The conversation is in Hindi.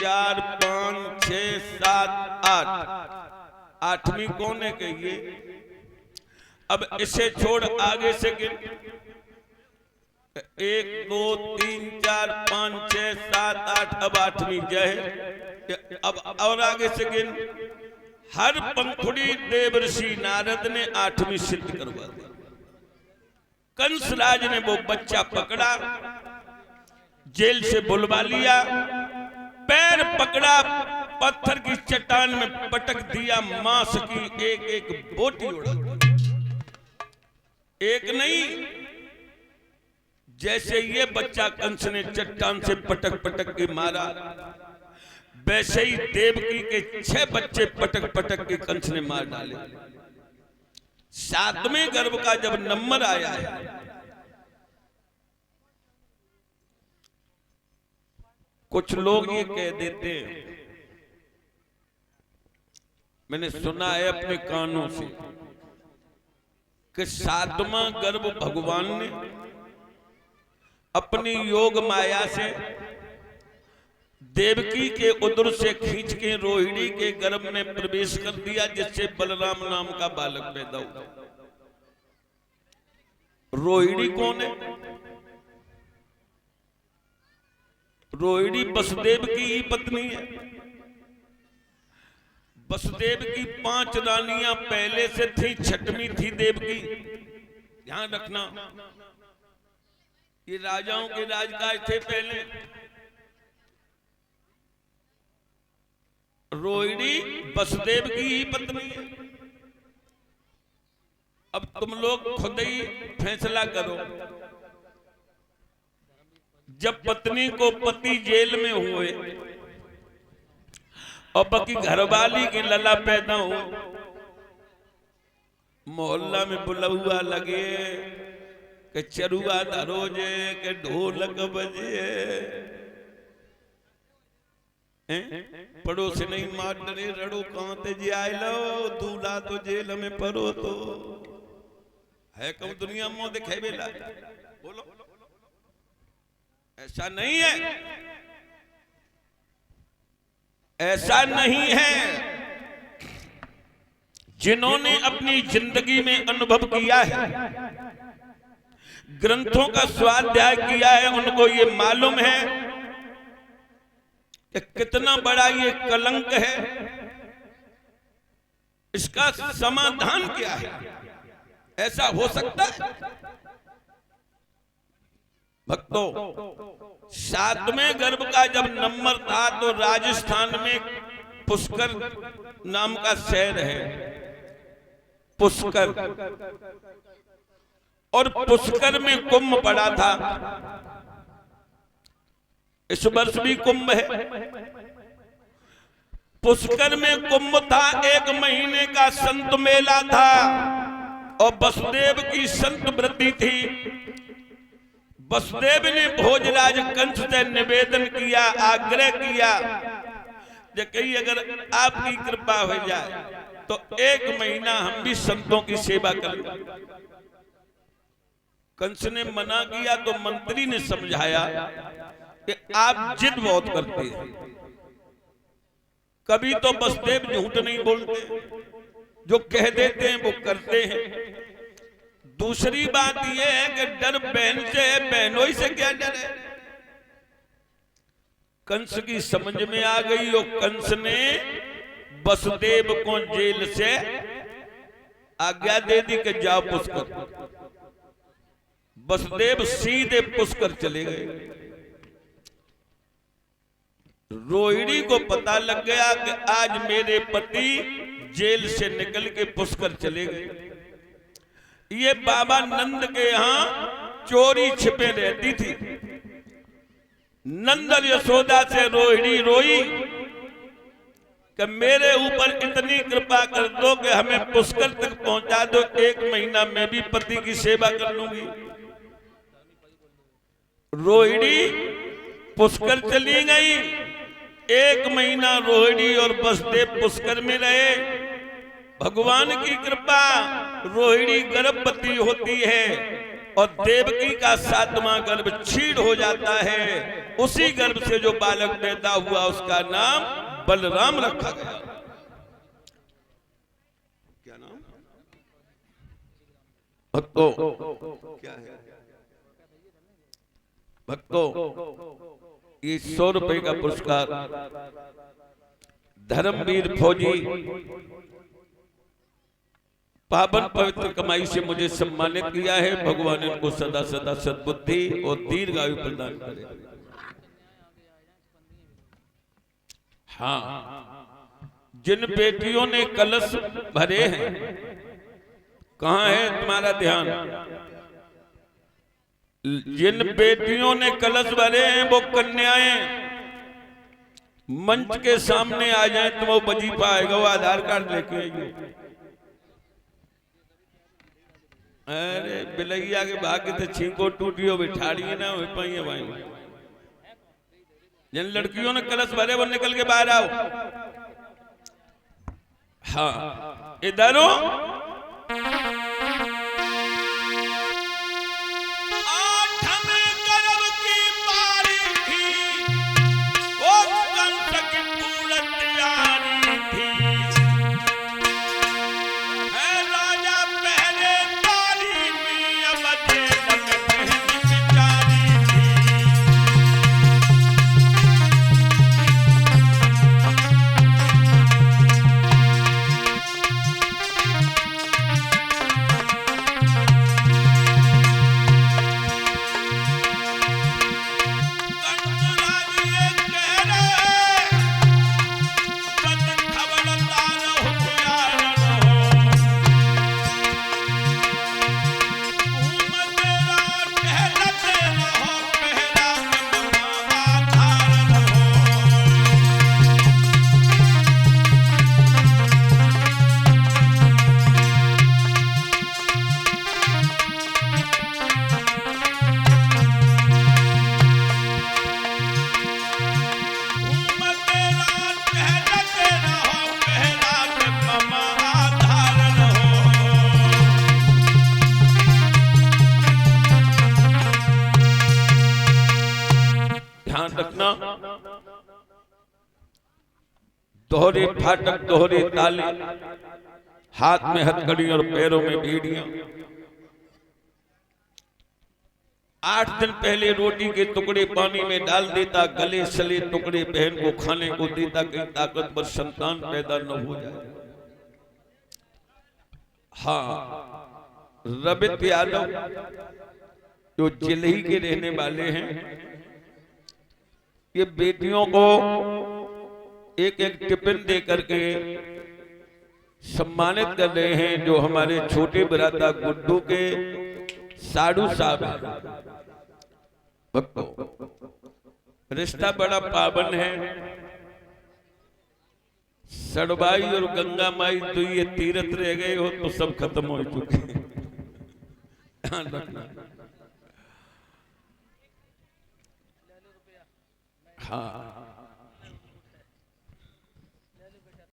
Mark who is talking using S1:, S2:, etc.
S1: 4 5 6 7 8 8वीं कौन है कहिए। अब इसे छोड़ आगे से गिन 1 2 3 4 5 6 7 8 अब 8वीं जय है। अब और आगे से गिन हर पंखुड़ी देवर्षि नारद ने 8वीं सिद्ध करवा दी। कंसराज ने वो बच्चा पकड़ा, जेल से बुलवा लिया, पैर पकड़ा, पत्थर की चट्टान में पटक दिया, मांस की एक एक बोटी उड़ा। एक नहीं, जैसे ये बच्चा कंस ने चट्टान से पटक पटक के मारा, वैसे ही देवकी के 6 बच्चे पटक पटक के कंस ने मार डाले। 7वें गर्भ का जब नंबर आया है, कुछ लोग ये कह देते हैं, मैंने सुना है अपने कानों से, कि 7वां गर्भ भगवान ने अपनी योग माया से देवकी के उदर से खींच के रोहिणी के गर्भ में प्रवेश कर दिया, जिससे बलराम नाम का बालक पैदा हुआ। रोहिणी कौन है? रोहिणी वसुदेव की ही पत्नी है। वसुदेव की 5 रानियां पहले से थी, 6वीं थी देवकी। ध्यान रखना, ये राजाओं के राजकाज थे पहले। रोहिणी वसुदेव की ही पत्नी है। अब तुम लोग खुद ही फैसला करो, जब पत्नी को पति जेल में हुए और बाकी घरवाली की लला पैदा हो, मोहल्ला में बुलहुआ लगे के चरुआ धरोजे के ढोलक बजे, पड़ोस नहीं मार डरे रड़ो कांते जी आए लो, दूल्हा तो जेल में परो तो है कब दुनिया में दिखे बेला। बोलो, ऐसा नहीं है, ऐसा नहीं है। जिन्होंने अपनी जिंदगी में अनुभव किया है, ग्रंथों का स्वाध्याय किया है, उनको ये मालूम है कि कितना बड़ा ये कलंक है। इसका समाधान क्या है? ऐसा हो सकता है भक्तों? 7वें गर्भ का जब नंबर था तो राजस्थान में पुष्कर नाम का शहर है, पुष्कर, और पुष्कर में कुंभ पड़ा था। इस वर्ष भी कुंभ है। पुष्कर में कुंभ था, 1 महीने का संत मेला था, और वसुदेव की संत वृत्ति थी। वसुदेव ने भोजराज कंस से निवेदन किया, आग्रह किया कि कहीं अगर आपकी कृपा हो जाए तो 1 महीना हम भी संतों की सेवा करें। कंस ने मना किया तो मंत्री ने समझाया कि आप जिद बहुत करते हैं। कभी तो वसुदेव झूठ नहीं बोलते, जो कह देते हैं वो करते हैं। दूसरी बात यह है कि डर बहन से है, बहनों से क्या डर है? कंस की समझ में आ गई और कंस ने वसुदेव को जेल से आज्ञा दे दी कि जाओ पुष्कर। वसुदेव सीधे पुष्कर चले गए। रोहिणी को पता लग गया कि आज मेरे पति जेल से निकल के पुष्कर चले गए। ये बाबा नंद के यहां चोरी छिपे रहती थी। नंद और यशोदा से रोहिणी रोई कि मेरे ऊपर इतनी कृपा कर दो कि हमें पुष्कर तक पहुंचा दो, 1 महीना मैं भी पति की सेवा कर लूंगी। रोहिणी पुष्कर चली गई। 1 महीना रोहिणी और वसुदेव पुष्कर में रहे। भगवान की कृपा, रोहिणी गर्भवती होती है। और देवकी का 7वां गर्भ छीण हो जाता है। उसी गर्भ से जो बालक पैदा हुआ उसका नाम बलराम रखा गया। क्या नाम भक्तों? क्या है भक्तों? ये 100 रुपए का पुरस्कार धर्मवीर फौजी पावन पवित्र कमाई से मुझे सम्मानित किया है। भगवान इनको सदा सदा सद्बुद्धि और दीर्घायु प्रदान करे। हाँ, जिन बेटियों ने कलश भरे हैं, कहाँ है तुम्हारा ध्यान? जिन बेटियों ने कलश भरे हैं वो कन्याएं मंच के सामने आ जाए तो वो वजीफा आएगा, वो आधार कार्ड लेके आइए। अरे बिलैया के भाग्य तो छींको टूटियो बिठाड़ी ना हो पाई है भाई। जिन लड़कियों ने कलश भरे वो निकल के बाहर आओ। हाँ, इधर दोहरे फाटक दोहरे ताले, हाथ में हथकड़ी और पैरों में बेड़ियां। 8 दिन पहले रोटी के टुकड़े पानी में डाल देता, गले सले टुकड़े बहन को खाने को देता, कहीं ताकतवर संतान पैदा न हो जाए। हाँ, रबित यादव जो जिलही के रहने वाले हैं, ये बेटियों को एक एक टिफिन दे करके सम्मानित कर रहे हैं। जो हमारे छोटे भ्राता गुड्डू के साधु साहब हैं। भक्तों, रिश्ता बड़ा पावन है। सड़बाई और गंगा माई तो ये तीर्थ रह गए हो तो सब खत्म हो चुके हैं। ध्यान रखना। हाँ,